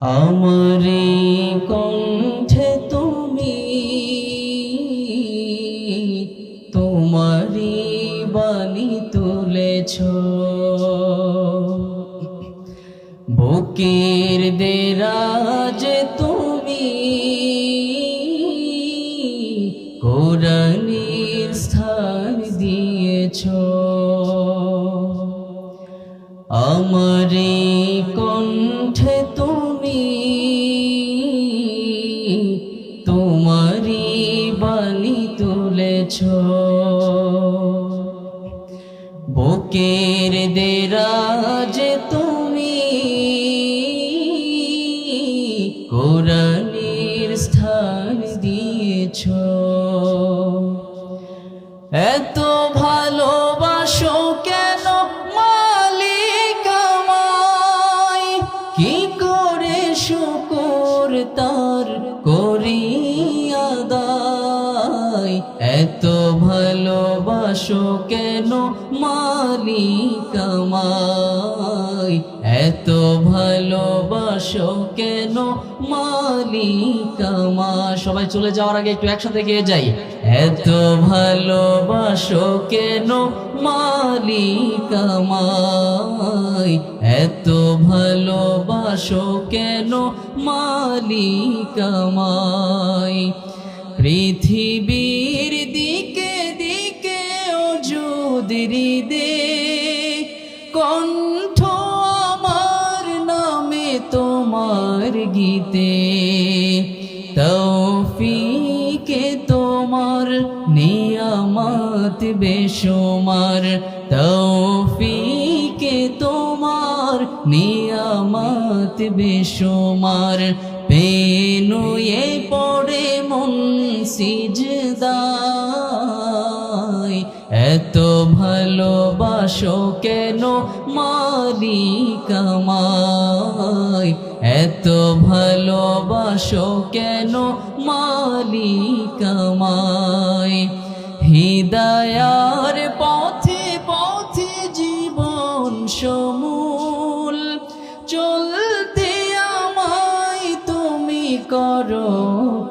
আমারে কণ্ঠে তুমি তোমারি বাণী তুলেছ, বুকের দেরাজে তুমি কোরআনের স্থান দিয়েছ। আমারে কণ্ঠে তুমি তোমারি বাণী তুলেছ, বুকের দেরাজে তুমি কোরআনের স্থান দিয়েছ। এত ভালোবাসো কেন মালিক আমায়, কি করে শুকর তার করি আদায়। এত ভালোবাসো কেন মালিক আমায়, এত ভালোবাসো কেন মালিক আমায়। সবাই চলে যাওয়ার আগে একটু একসাথে গিয়ে যাই। এত ভালোবাসো কেন মালিক আমায়, এত ভালোবাসো কেন মালিক আমায়। পৃথিবীর দিকে দিকে ওজুদরি দে, কণ্ঠ আমার নামে তোমার গীতে। তৌফিকে তোমার নিয়ামত বেশুমার, তৌফিকে তোমার নিয়ামত বেশুমার। পেনুয়ে পড়ে মন সিজদায়, এত ভালোবাসো কেন মালিক আমায়, এত ভালোবাসো কেন মালিক আমায়। হিদায়ার পথে পথে জীবন সমূল চলতে আমায় তুমি করো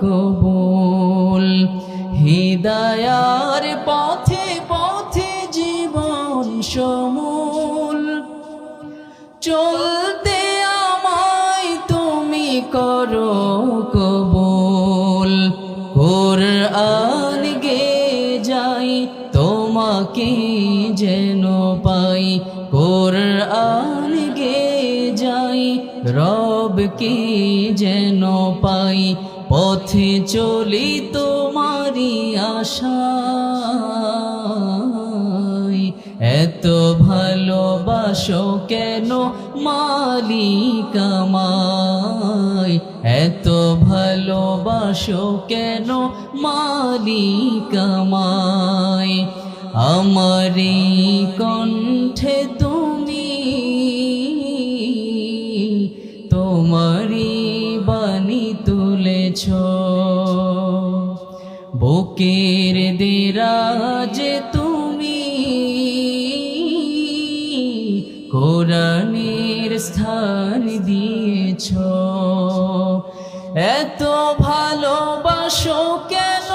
কবুল। হিদায়ার পথে পথে জীবন সমূল চলতে আমায় তুমি করো কবুল। কোরআন গে যাই তোমাকে যেন পাই, কোরআন গে যাই রবকে যেন পাই। পথে চলি তোমারি আশায়, এত ভালোবাসো কেন মালিক আমায়, এত ভালোবাসো কেন মালিক আমায়। আমারি কণ্ঠে তুমি তোমারি বাণী তুলেছ, বুকের দেরাজে তুমি কোরআনের স্থান দিয়েছ। এত ভালোবাসো কেন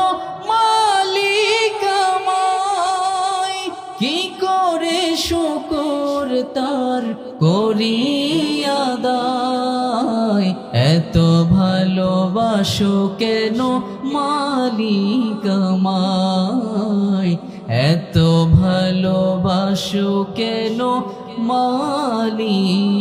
মালিক আমায়, কি করে শুকর তার করি আদায়। এত ভালোবাসো কেন মালিক আমায়, এত ভালোবাসো কেন মালিক